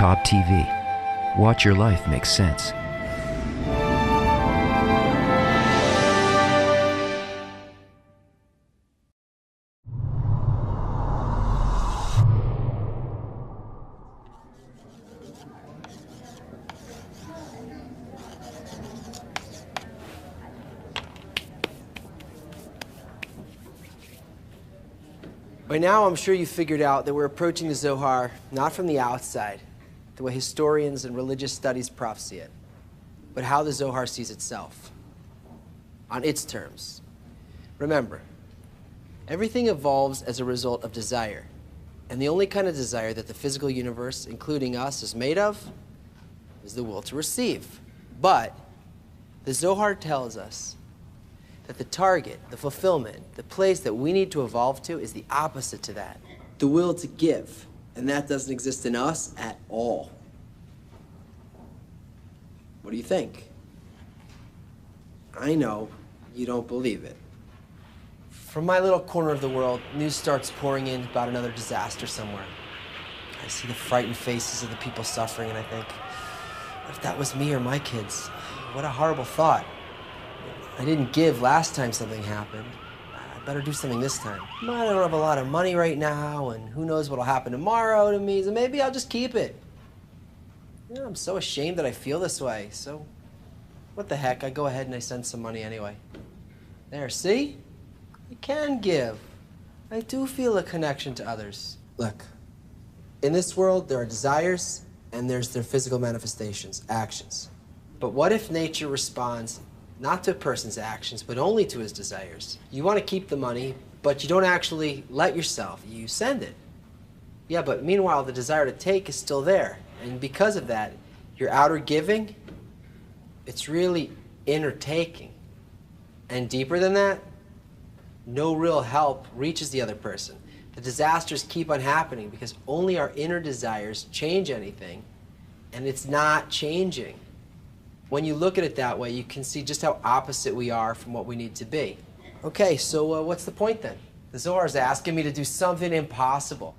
Cobb TV. Watch your life make sense. By now, I'm sure you figured out that we're approaching the Zohar not from the outside, the way historians and religious studies profs see it, but how the Zohar sees itself, on its terms. Remember, everything evolves as a result of desire, and the only kind of desire that the physical universe, including us, is made of is the will to receive. But the Zohar tells us that the target, the fulfillment, the place that we need to evolve to is the opposite to that. The will to give. And that doesn't exist in us at all. What do you think? I know you don't believe it. From my little corner of the world, news starts pouring in about another disaster somewhere. I see the frightened faces of the people suffering and I think, what if that was me or my kids? What a horrible thought. I didn't give last time something happened. I better do something this time. I don't have a lot of money right now, and who knows what'll happen tomorrow to me, so maybe I'll just keep it. You know, I'm so ashamed that I feel this way, so what the heck, I go ahead and I send some money anyway. There, see? I can give. I do feel a connection to others. Look, in this world, there are desires, and there's their physical manifestations, actions. But what if nature responds not to a person's actions, but only to his desires? You want to keep the money, but you don't actually let yourself. You send it. Yeah, but meanwhile, the desire to take is still there. And because of that, your outer giving, it's really inner taking. And deeper than that, no real help reaches the other person. The disasters keep on happening because only our inner desires change anything, and it's not changing. When you look at it that way, you can see just how opposite we are from what we need to be. Okay, so what's the point then? The Zohar is asking me to do something impossible.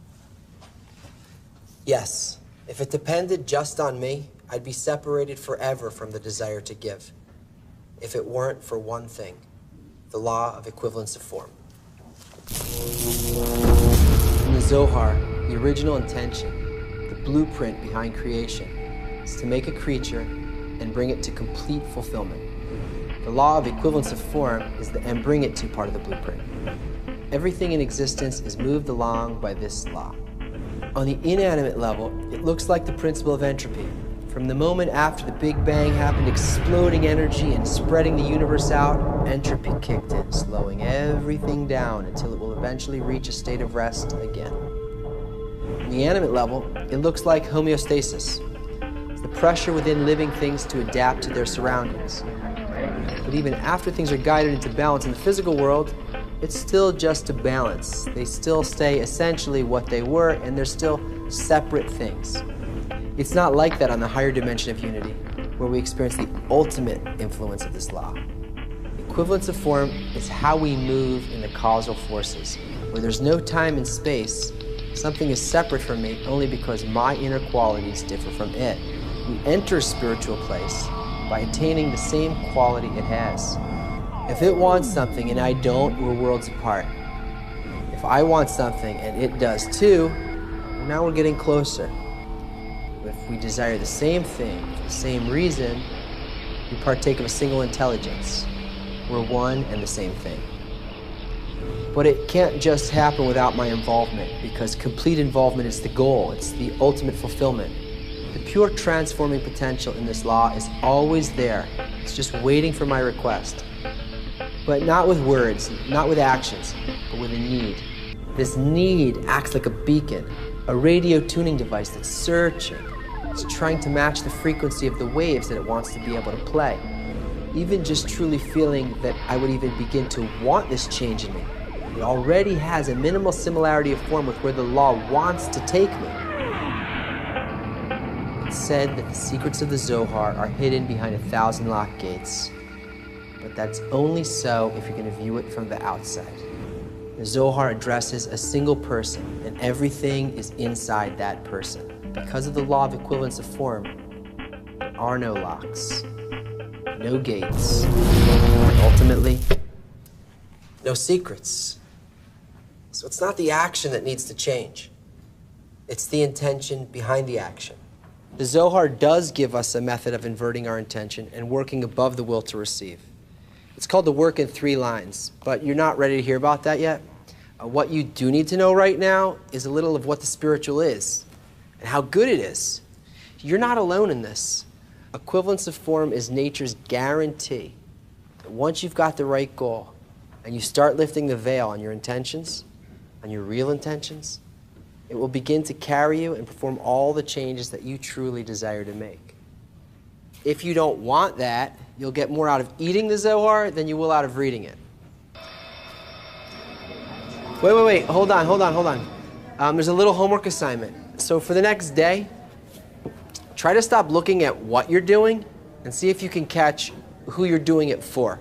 Yes, if it depended just on me, I'd be separated forever from the desire to give. If it weren't for one thing, the law of equivalence of form. In the Zohar, the original intention, the blueprint behind creation, is to make a creature and bring it to complete fulfillment. The law of equivalence of form is the and bring it to part of the blueprint. Everything in existence is moved along by this law. On the inanimate level, it looks like the principle of entropy. From the moment after the Big Bang happened, exploding energy and spreading the universe out, entropy kicked in, slowing everything down until it will eventually reach a state of rest again. On the animate level, it looks like homeostasis. The pressure within living things to adapt to their surroundings. But even after things are guided into balance in the physical world, it's still just a balance. They still stay essentially what they were, and they're still separate things. It's not like that on the higher dimension of unity, where we experience the ultimate influence of this law. Equivalence of form is how we move in the causal forces, where there's no time and space. Something is separate from me only because my inner qualities differ from it. We enter a spiritual place by attaining the same quality it has. If it wants something and I don't, we're worlds apart. If I want something and it does too, now we're getting closer. If we desire the same thing for the same reason, we partake of a single intelligence. We're one and the same thing. But it can't just happen without my involvement, because complete involvement is the goal. It's the ultimate fulfillment. The pure transforming potential in this law is always there. It's just waiting for my request. But not with words, not with actions, but with a need. This need acts like a beacon, a radio tuning device that's searching. It's trying to match the frequency of the waves that it wants to be able to play. Even just truly feeling that I would even begin to want this change in me, it already has a minimal similarity of form with where the law wants to take me. It's said that the secrets of the Zohar are hidden behind 1,000 locked gates. But that's only so if you're going to view it from the outside. The Zohar addresses a single person, and everything is inside that person. Because of the law of equivalence of form, there are no locks, no gates, and ultimately, no secrets. So it's not the action that needs to change. It's the intention behind the action. The Zohar does give us a method of inverting our intention and working above the will to receive. It's called the work in 3 lines, but you're not ready to hear about that yet. What you do need to know right now is a little of what the spiritual is and how good it is. You're not alone in this. Equivalence of form is nature's guarantee that once you've got the right goal and you start lifting the veil on your intentions, on your real intentions, it will begin to carry you and perform all the changes that you truly desire to make. If you don't want that, you'll get more out of eating the Zohar than you will out of reading it. Wait, hold on. There's a little homework assignment. So for the next day, try to stop looking at what you're doing and see if you can catch who you're doing it for.